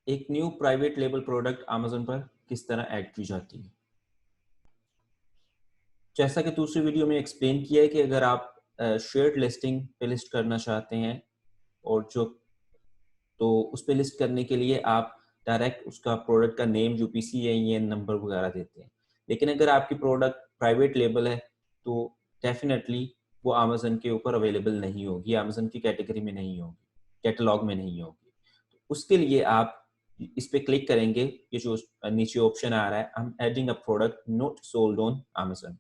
एक new private label product Amazon पर किस तरह ऐड की जाती है। जैसा कि दूसरी वीडियो में एक्सप्लेन किया है कि अगर आप शेयर्ड लिस्टिंग पे लिस्ट करना चाहते हैं और जो तो उस पे लिस्ट करने के लिए आप डायरेक्ट उसका प्रोडक्ट का नेम, यूपीसी या ईएन नंबर वगैरह देते हैं। लेकिन अगर आपकी प्रोडक्ट प्राइवेट लेबल है तो डेफिनेटली वो अमेज़न के ऊपर अवेलेबल नहीं होगी, अमेज़न की कैटेगरी में नहीं होगी, कैटलॉग में नहीं होगी। तो उसके लिए आप इस पे क्लिक करेंगे, ये जो नीचे ऑप्शन आ रहा है, I am adding a product not sold on Amazon.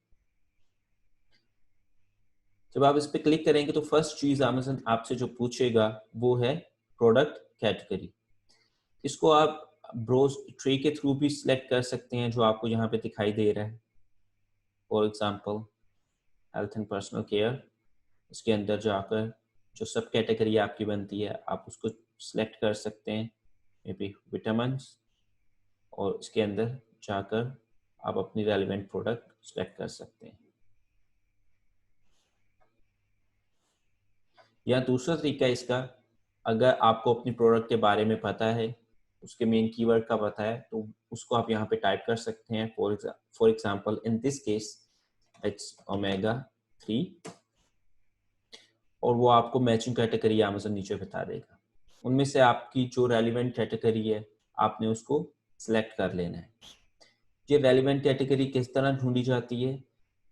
जब आप इस पे क्लिक करेंगे तो फर्स्ट चीज़ अमेज़न आपसे जो पूछेगा वो है प्रोडक्ट कैटेगरी। इसको आप ब्रोज ट्री के थ्रू भी सिलेक्ट कर सकते हैं जो आपको यहाँ पे दिखाई दे रहा है। For example health and personal care, इसके अंदर जाकर जो सब कैटेगरी आपकी बनती है आप उसको सिलेक्ट कर सकते हैं, मे बी विटामिन्स, और इसके अंदर जाकर आप अपनी रेलिवेंट प्रोडक्ट सिलेक्ट कर सकते हैं। या दूसरा तरीका इसका, अगर आपको अपनी प्रोडक्ट के बारे में पता है, उसके मेन कीवर्ड का पता है, तो उसको आप यहाँ पे टाइप कर सकते हैं। For example in this case it's omega 3, और वो आपको मैचिंग कैटेगरी अमेज़न नीचे बता देगा। उनमें से आपकी जो रेलिवेंट कैटेगरी है आपने उसको सिलेक्ट कर लेना है। ये रेलिवेंट कैटेगरी किस तरह ढूंढी जाती है,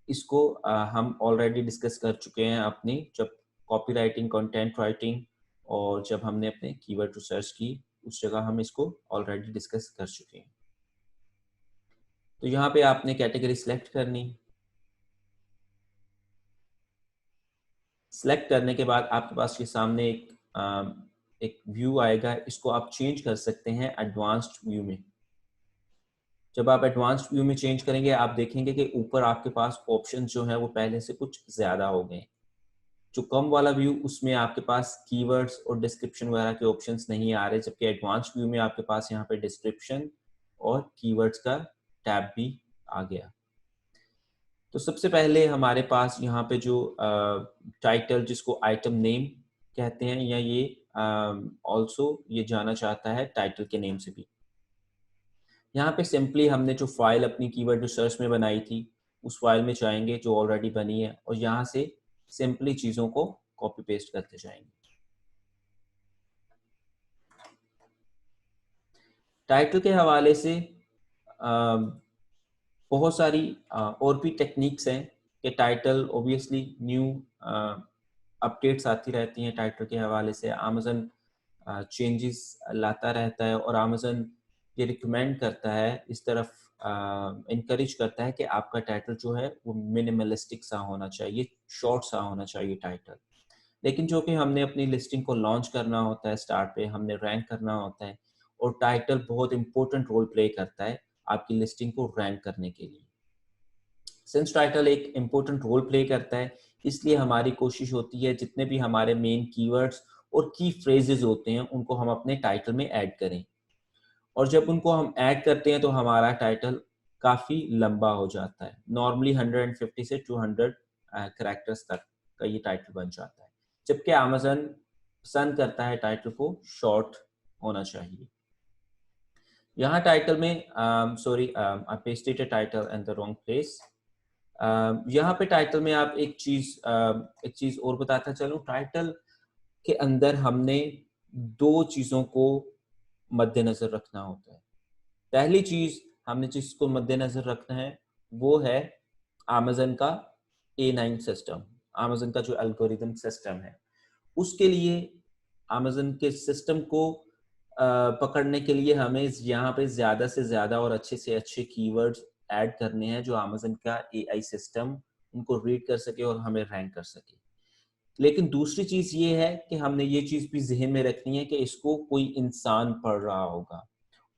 इसको हम ऑलरेडी डिस्कस कर चुके हैं अपनी जब कॉपी राइटिंग, कंटेंट राइटिंग, और जब हमने अपने कीवर्ड रिसर्च की उस जगह हम इसको ऑलरेडी डिस्कस कर चुके हैं। तो यहाँ पे आपने कैटेगरी सिलेक्ट करनी। सिलेक्ट करने के बाद आपके पास ये सामने एक व्यू आएगा, इसको आप चेंज कर सकते हैं एडवांस्ड व्यू में। जब आप एडवांस्ड व्यू में चेंज करेंगे आप देखेंगे कि ऊपर आपके पास ऑप्शन जो है वो पहले से कुछ ज़्यादा हो गए। जो कम वाला व्यू उसमें आपके पास कीवर्ड्स और डिस्क्रिप्शन वगैरह के ऑप्शंस नहीं आ रहे, जबकि एडवांस्ड व्यू में आपके पास यहाँ पे डिस्क्रिप्शन और कीवर्ड्स का टैब भी आ गया। तो सबसे पहले हमारे पास यहाँ पे जो टाइटल, जिसको आइटम नेम कहते हैं, या ये ऑल्सो ये जाना चाहता है टाइटल के नेम से भी। यहाँ पे सिंपली हमने जो फाइल अपनी कीवर्ड रिसर्च में बनाई थी उस फाइल में जाएंगे जो ऑलरेडी बनी है, और यहाँ से सिंपली चीज़ों को कॉपी पेस्ट करते जाएंगे। टाइटल के हवाले से बहुत सारी और भी टेक्निक्स हैं कि टाइटल ऑब्वियसली न्यू अपडेट्स आती रहती हैं। टाइटल के हवाले से अमेज़न चेंजेस लाता रहता है, और अमेज़न ये रिकमेंड करता है, इस तरफ इनकरेज करता है कि आपका टाइटल जो है वो मिनिमलिस्टिक सा होना चाहिए, शॉर्ट सा होना चाहिए टाइटल। लेकिन जो कि हमने अपनी लिस्टिंग को लॉन्च करना होता है, स्टार्ट पे हमने रैंक करना होता है, और टाइटल बहुत इंपॉर्टेंट रोल प्ले करता है आपकी लिस्टिंग को रैंक करने के लिए। सिंस टाइटल एक इम्पोर्टेंट रोल प्ले करता है, इसलिए हमारी कोशिश होती है जितने भी हमारे मेन कीवर्ड्स और की फ्रेजेस होते हैं उनको हम अपने टाइटल में ऐड करें। और जब उनको हम ऐड करते हैं तो हमारा टाइटल काफ़ी लंबा हो जाता है। नॉर्मली 150 से 200 कैरेक्टर्स तक का ये टाइटल बन जाता है, जबकि अमेज़न पसंद करता है टाइटल को शॉर्ट होना चाहिए। यहाँ टाइटल में sorry, I pasted a title in the wrong place. यहाँ पे टाइटल में आप एक चीज़ और बताता चलूँ, टाइटल के अंदर हमने 2 चीज़ों को मद्देनज़र रखना होता है। पहली चीज़ हमने जिसको मद्देनज़र रखना है वो है अमेज़न का A9 सिस्टम, अमेज़न का जो एल्गोरिदम सिस्टम है। उसके लिए अमेज़न के सिस्टम को पकड़ने के लिए हमें यहाँ पे ज़्यादा से ज़्यादा और अच्छे से अच्छे कीवर्ड्स ऐड करने हैं जो अमेज़न का एआई सिस्टम उनको रीड कर सके और हमें रैंक कर सके। लेकिन दूसरी चीज़ ये है कि हमने ये चीज़ भी ज़हन में रखनी है कि इसको कोई इंसान पढ़ रहा होगा,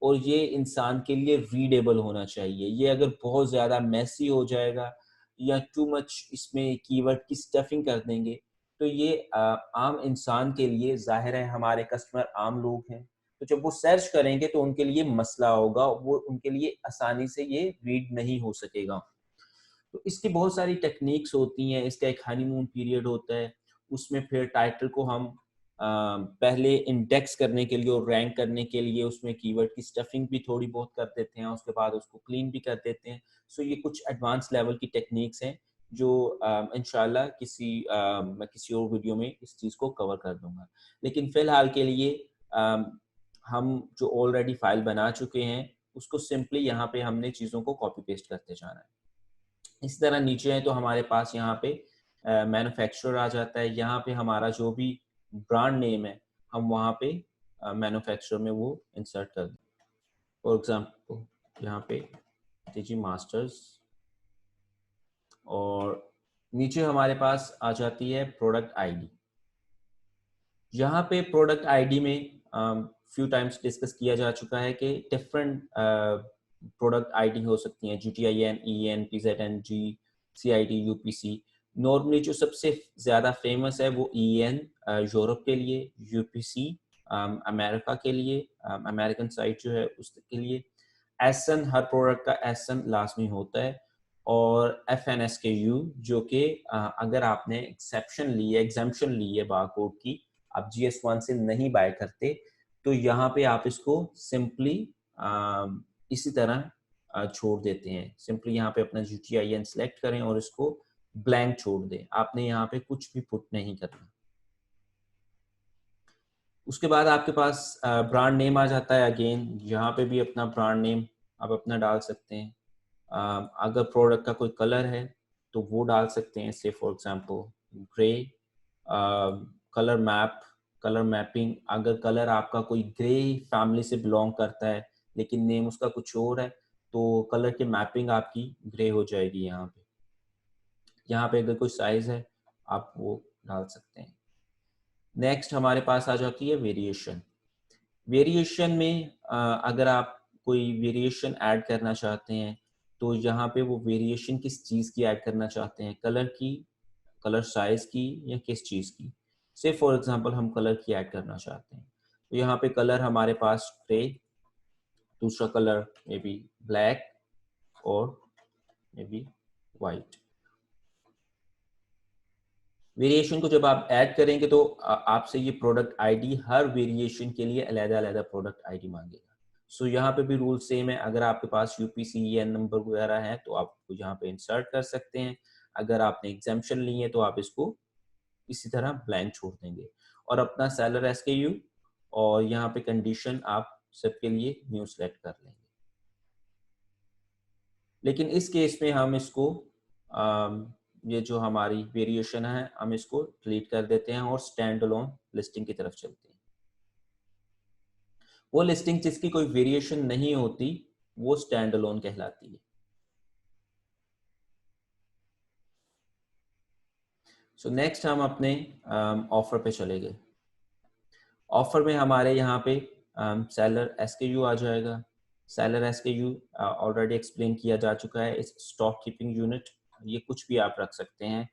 और ये इंसान के लिए रीडेबल होना चाहिए। ये अगर बहुत ज़्यादा मेसी हो जाएगा या टू मच इसमें कीवर्ड की स्टफिंग कर देंगे, तो ये आम इंसान के लिए, ज़ाहिर है हमारे कस्टमर आम लोग हैं, तो जब वो सर्च करेंगे तो उनके लिए मसला होगा, वो उनके लिए आसानी से ये रीड नहीं हो सकेगा। तो इसकी बहुत सारी टेक्निक्स होती हैं, इसका एक हनीमून पीरियड होता है, उसमें फिर टाइटल को हम पहले इंडेक्स करने के लिए और रैंक करने के लिए उसमें कीवर्ड की स्टफिंग भी थोड़ी बहुत कर देते हैं, उसके बाद उसको क्लीन भी कर देते हैं। सो ये कुछ एडवांस लेवल की टेक्निक्स हैं जो इंशाल्लाह मैं किसी और वीडियो में इस चीज़ को कवर कर दूंगा। लेकिन फ़िलहाल के लिए हम जो ऑलरेडी फाइल बना चुके हैं उसको सिंपली यहाँ पे हमने चीज़ों को कॉपी पेस्ट करते जाना है। इस तरह नीचे है तो हमारे पास यहाँ पे मैन्युफैक्चरर आ जाता है। यहाँ पे हमारा जो भी ब्रांड नेम है हम वहाँ पे मैन्युफैक्चरर में वो इंसर्ट कर दें। फॉर एग्जाम्पल यहाँ पे टीजी मास्टर्स, और नीचे हमारे पास आ जाती है प्रोडक्ट आईडी। यहाँ पे प्रोडक्ट आईडी में फ्यू टाइम्स डिस्कस किया जा चुका है कि डिफरेंट प्रोडक्ट आईडी हो सकती हैं, GTIN, EN, PZN, G, CID, UPC। Normally जो सबसे ज़्यादा फेमस है वो EN यूरोप के लिए, UPC अमेरिका के लिए, अमेरिकन साइट जो है उसके लिए, SN हर प्रोडक्ट का SN लाजमी होता है, और FNSKU जो कि अगर आपने एग्जेम्पशन ली है बारकोड की, आप GS1 से नहीं बाय करते, तो यहाँ पे आप इसको सिंपली इसी तरह छोड़ देते हैं। सिंपली यहाँ पे अपना GTIN सेलेक्ट करें और इसको ब्लैंक छोड़ दें। आपने यहाँ पे कुछ भी पुट नहीं करना। उसके बाद आपके पास ब्रांड नेम आ जाता है। अगेन यहाँ पे भी अपना ब्रांड नेम आप अपना डाल सकते हैं। अगर प्रोडक्ट का कोई कलर है तो वो डाल सकते हैं, से for example grey. Colour mapping, अगर कलर आपका कोई ग्रे फैमिली से बिलोंग करता है लेकिन नेम उसका कुछ और है तो कलर की मैपिंग आपकी ग्रे हो जाएगी। यहाँ पे अगर कोई साइज है आप वो डाल सकते हैं। नेक्स्ट हमारे पास आ जाती है वेरिएशन। वेरिएशन में अगर आप कोई वेरिएशन ऐड करना चाहते हैं तो यहाँ पे वो वेरिएशन किस चीज़ की ऐड करना चाहते हैं, कलर की, कलर साइज की, या किस चीज़ की। से फॉर एग्जांपल हम कलर की ऐड करना चाहते हैं तो यहाँ पे कलर हमारे पास ग्रे, दूसरा कलर मे बी ब्लैक और मे बी वाइट। वेरिएशन को जब आप ऐड करेंगे तो आपसे ये प्रोडक्ट आईडी हर वेरिएशन के लिए अलग-अलग प्रोडक्ट आईडी मांगेगा। सो यहाँ पे भी रूल सेम है। अगर आपके पास UPC EN नंबर वगैरह है तो आप यहाँ पे इंसर्ट कर सकते हैं। अगर आपने एग्जाम्पशन ली है तो आप इसको इसी तरह ब्लैंक छोड़ देंगे और अपना सेलर SKU और यहाँ पे कंडीशन आप सबके लिए न्यू सेलेक्ट कर लेंगे। लेकिन इस केस में हम इसको ये जो हमारी वेरिएशन है हम इसको डिलीट कर देते हैं और स्टैंड अलोन लिस्टिंग की तरफ चलते हैं। वो लिस्टिंग जिसकी कोई वेरिएशन नहीं होती वो स्टैंड अलोन कहलाती है। सो नेक्स्ट हम अपने ऑफर पे चले गए। ऑफर में हमारे यहाँ पे सेलर SKU आ जाएगा। सेलर SKU ऑलरेडी एक्सप्लेन किया जा चुका है। इस स्टॉक कीपिंग यूनिट, ये कुछ भी आप रख सकते हैं।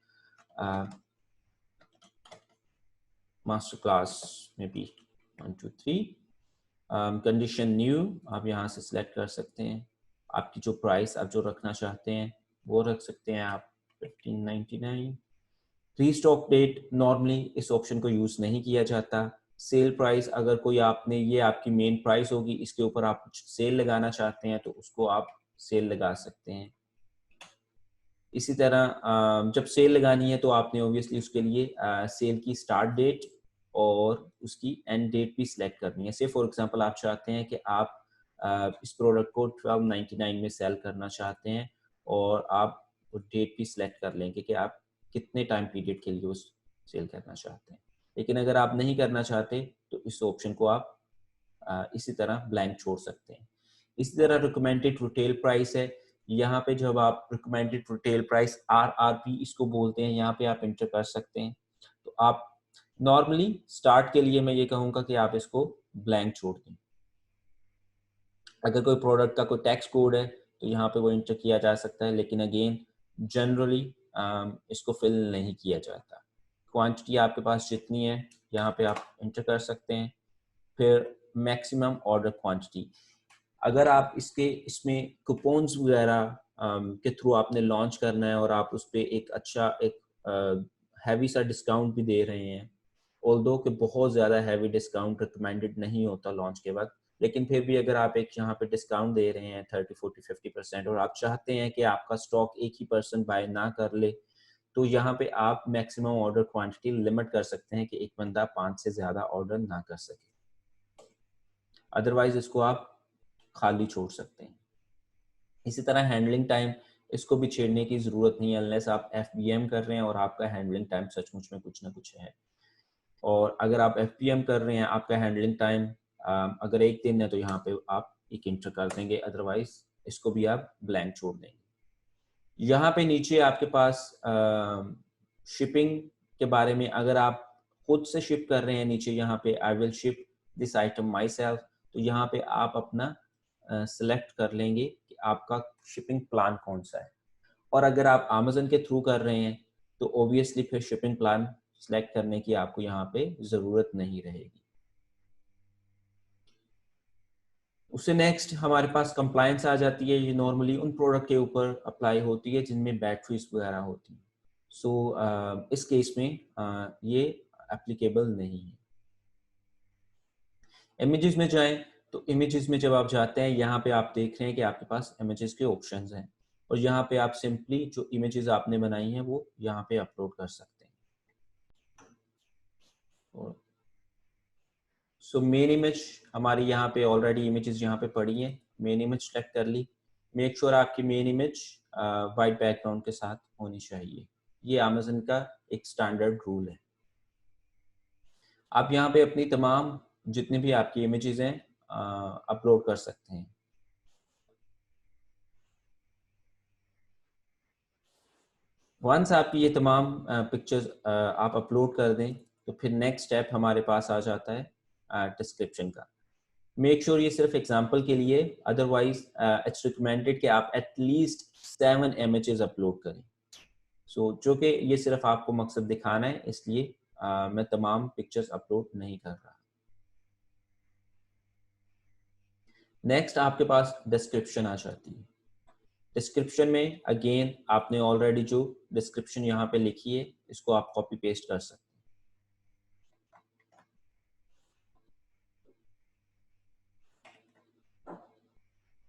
मास्टर क्लास में भी 1 2 3। कंडीशन न्यू आप यहाँ से सिलेक्ट कर सकते हैं। आपकी जो प्राइस आप जो रखना चाहते हैं वो रख सकते हैं आप 1599। रीस्टॉक डेट, नॉर्मली इस ऑप्शन को यूज नहीं किया जाता। सेल प्राइस, अगर कोई आपने ये आपकी मेन प्राइस होगी, इसके ऊपर आप कुछ सेल लगाना चाहते हैं तो उसको आप सेल लगा सकते हैं। इसी तरह जब सेल लगानी है तो आपने ऑब्वियसली उसके लिए सेल की स्टार्ट डेट और उसकी एंड डेट भी सिलेक्ट करनी है। से फॉर एग्जांपल आप चाहते हैं कि आप इस प्रोडक्ट को 1299 में सेल करना चाहते हैं और आप वो डेट भी सिलेक्ट कर लेंगे कि आप कितने टाइम पीरियड के लिए उस सेल करना चाहते हैं। लेकिन अगर आप नहीं करना चाहते तो इस ऑप्शन को आप इसी तरह ब्लैंक छोड़ सकते हैं। इसी तरह रिकमेंडेड रिटेल प्राइस है। यहाँ पे जब आप रिकमेंडेड रिटेल प्राइस RRP इसको बोलते हैं, यहाँ पे आप इंटर कर सकते हैं। तो आप नॉर्मली स्टार्ट के लिए मैं ये कहूँगा कि आप इसको ब्लैंक छोड़ दें। अगर कोई प्रोडक्ट का कोई टैक्स कोड है तो यहाँ पे वो इंटर किया जा सकता है, लेकिन अगेन जनरली इसको फिल नहीं किया जाता। क्वांटिटी आपके पास जितनी है यहाँ पे आप इंटर कर सकते हैं। फिर मैक्सिमम ऑर्डर क्वांटिटी, अगर आप इसमें कूपन्स वगैरह के थ्रू आपने लॉन्च करना है और आप उस पर एक अच्छा एक हैवी सा डिस्काउंट भी दे रहे हैं ऑल्दो कि बहुत ज़्यादा हैवी डिस्काउंट रिकमेंडेड नहीं होता लॉन्च के वक्त, लेकिन फिर भी अगर आप एक यहाँ पे डिस्काउंट दे रहे हैं 30, 40, 50% और आप चाहते हैं कि आपका स्टॉक एक ही पर्सन बाय ना कर ले, तो यहाँ पे आप मैक्सिमम ऑर्डर क्वांटिटी लिमिट कर सकते हैं कि एक बंदा 5 से ज़्यादा ऑर्डर ना कर सके, अदरवाइज इसको आप खाली छोड़ सकते हैं। इसी तरह हैंडलिंग टाइम, इसको भी छेड़ने की ज़रूरत नहीं है अनलेस आप FBM कर रहे हैं और आपका हैंडलिंग टाइम सचमुच में कुछ ना कुछ है। और अगर आप FBM कर रहे हैं, आपका हैंडलिंग टाइम अगर 1 दिन है तो यहाँ पे आप 1 इंटर कर देंगे, अदरवाइज इसको भी आप ब्लैंक छोड़ देंगे। यहाँ पे नीचे आपके पास शिपिंग के बारे में, अगर आप खुद से शिप कर रहे हैं, नीचे यहाँ पे I will ship this item my self, तो यहाँ पे आप अपना सेलेक्ट कर लेंगे कि आपका शिपिंग प्लान कौन सा है। और अगर आप अमेज़न के थ्रू कर रहे हैं तो ऑब्वियसली फिर शिपिंग प्लान सेलेक्ट करने की आपको यहाँ पे ज़रूरत नहीं रहेगी। उससे नेक्स्ट हमारे पास कंप्लायंस आ जाती है। ये नॉर्मली उन प्रोडक्ट के ऊपर अप्लाई होती है जिनमें बैटरीज वगैरह होती हैं। सो इस केस में ये एप्लीकेबल नहीं है। इमेजेस में जाएं तो इमेजेस में जब आप जाते हैं, यहाँ पे आप देख रहे हैं कि आपके पास इमेजेस के ऑप्शंस हैं और यहाँ पे आप सिंपली जो इमेजेस आपने बनाई हैं वो यहाँ पे अपलोड कर सकते हैं। सो मेन इमेज हमारी यहाँ पे ऑलरेडी इमेजेस यहाँ पे पड़ी हैं, मेन इमेज सेलेक्ट कर ली। मेक श्योर आपकी मेन इमेज वाइट बैकग्राउंड के साथ होनी चाहिए। ये अमेज़न का एक स्टैंडर्ड रूल है। आप यहाँ पे अपनी तमाम जितनी भी आपकी इमेजेस हैं अपलोड कर सकते हैं। वंस आपकी ये तमाम पिक्चर्स आप अपलोड कर दें तो फिर नेक्स्ट स्टेप हमारे पास आ जाता है डिस्क्रिप्शन का। मेक श्योर ये सिर्फ एग्जांपल के लिए, अदरवाइज इट्स रिकमेंडेड कि आप एटलीस्ट 7 इमेजेस अपलोड करें। सो जो कि ये सिर्फ आपको मकसद दिखाना है, इसलिए मैं तमाम पिक्चर्स अपलोड नहीं कर रहा। नेक्स्ट आपके पास डिस्क्रिप्शन आ जाती है। डिस्क्रिप्शन में अगेन आपने ऑलरेडी जो डिस्क्रिप्शन यहाँ पे लिखी है इसको आप कॉपी पेस्ट कर सकते हैं।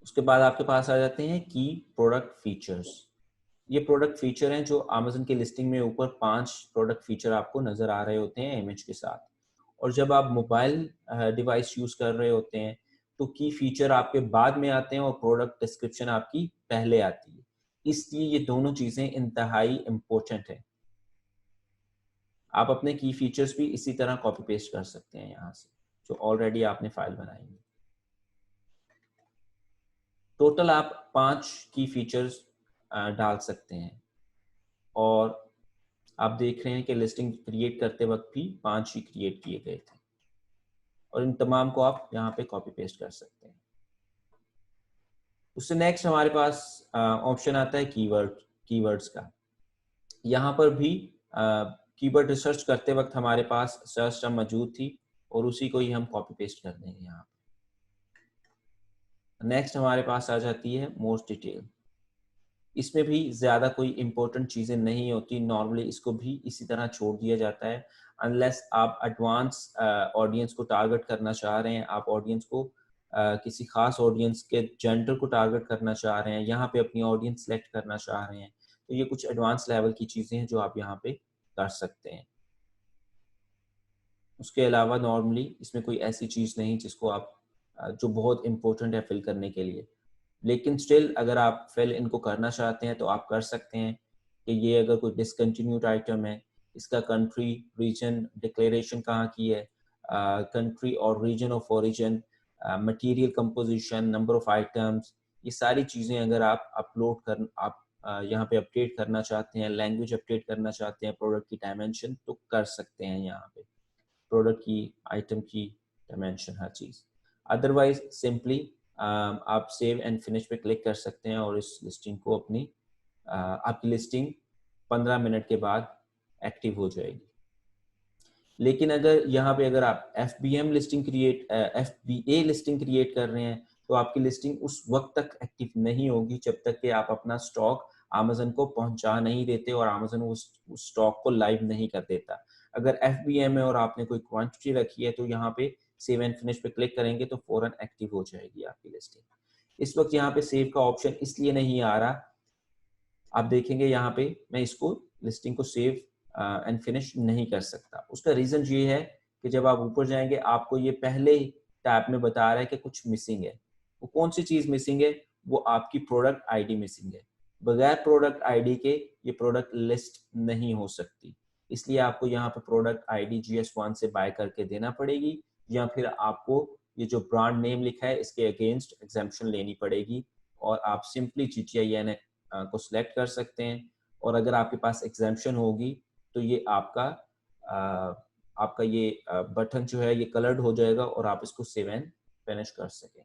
उसके बाद आपके पास आ जाते हैं की प्रोडक्ट फीचर्स। ये प्रोडक्ट फीचर हैं जो अमेज़न की लिस्टिंग में ऊपर 5 प्रोडक्ट फीचर आपको नजर आ रहे होते हैं इमेज के साथ। और जब आप मोबाइल डिवाइस यूज कर रहे होते हैं तो की फीचर आपके बाद में आते हैं और प्रोडक्ट डिस्क्रिप्शन आपकी पहले आती है। इसलिए ये दोनों चीजें इंतहाई इंपॉर्टेंट है। आप अपने की फीचर्स भी इसी तरह कॉपी पेस्ट कर सकते हैं यहाँ से, जो ऑलरेडी आपने फाइल बनाई है। टोटल आप 5 की फीचर्स डाल सकते हैं और आप देख रहे हैं कि लिस्टिंग क्रिएट करते वक्त भी 5 ही क्रिएट किए गए थे और इन तमाम को आप यहाँ पे कॉपी पेस्ट कर सकते हैं। उससे नेक्स्ट हमारे पास ऑप्शन आता है कीवर्ड्स का। यहाँ पर भी कीवर्ड रिसर्च करते वक्त हमारे पास सर्च टर्म मौजूद थी और उसी को ही हम कॉपी पेस्ट कर देंगे यहाँ पे। नेक्स्ट हमारे पास आ जाती है मोस्ट डिटेल। इसमें भी ज़्यादा कोई इंपॉर्टेंट चीज़ें नहीं होती, नॉर्मली इसको भी इसी तरह छोड़ दिया जाता है अनलेस आप एडवांस ऑडियंस को टारगेट करना चाह रहे हैं, आप ऑडियंस को किसी खास ऑडियंस के जेंडर को टारगेट करना चाह रहे हैं, यहाँ पे अपनी ऑडियंस सेलेक्ट करना चाह रहे हैं, तो ये कुछ एडवांस लेवल की चीज़ें हैं जो आप यहाँ पे कर सकते हैं। उसके अलावा नॉर्मली इसमें कोई ऐसी चीज़ नहीं जिसको आप जो बहुत इंपॉर्टेंट है फिल करने के लिए, लेकिन स्टिल अगर आप फिल इनको करना चाहते हैं तो आप कर सकते हैं कि ये अगर कोई डिसकंटिन्यूड आइटम है, इसका कंट्री रीजन डिक्लेरेशन कहाँ की है, कंट्री और region of origin, material composition, number of items, ये सारी चीज़ें अगर आप अपलोड कर आप यहाँ पे अपडेट करना चाहते हैं, लैंग्वेज अपडेट करना चाहते हैं, प्रोडक्ट की डायमेंशन तो कर सकते हैं यहाँ पे, प्रोडक्ट की, आइटम की डायमेंशन, हर चीज़। अदरवाइज सिंपली आप सेव एंड फिनिश पे क्लिक कर सकते हैं और इस लिस्टिंग को अपनी आपकी लिस्टिंग 15 मिनट के बाद एक्टिव हो जाएगी। लेकिन अगर आप FBA लिस्टिंग क्रिएट कर रहे हैं तो आपकी लिस्टिंग उस वक्त तक एक्टिव नहीं होगी जब तक कि आप अपना स्टॉक अमेज़न को पहुंचा नहीं देते और अमेज़न उस स्टॉक को लाइव नहीं कर देता। अगर FBM है और आपने कोई क्वांटिटी रखी है तो यहाँ पे सेव एंड फिनिश पे क्लिक करेंगे तो फौरन एक्टिव हो जाएगी आपकी लिस्टिंग। इस वक्त यहाँ पे सेव का ऑप्शन इसलिए नहीं आ रहा, आप देखेंगे यहाँ पे मैं इसको लिस्टिंग को सेव एंड फिनिश नहीं कर सकता। उसका रीजन ये है कि जब आप ऊपर जाएंगे आपको ये पहले टैब में बता रहा है कि कुछ मिसिंग है। वो कौन सी चीज मिसिंग है? वो आपकी प्रोडक्ट आईडी मिसिंग है। बगैर प्रोडक्ट आईडी के ये प्रोडक्ट लिस्ट नहीं हो सकती, इसलिए आपको यहाँ पे प्रोडक्ट आईडी GS1 से बाय करके देना पड़ेगी, या फिर आपको ये जो ब्रांड नेम लिखा है इसके अगेंस्ट एग्जेम्पशन लेनी पड़ेगी और आप सिंपली GTIN को सिलेक्ट कर सकते हैं। और अगर आपके पास एग्जेम्पशन होगी तो ये आपका ये बटन जो है ये कलर्ड हो जाएगा और आप इसको सेव एंड फिनिश कर सकें।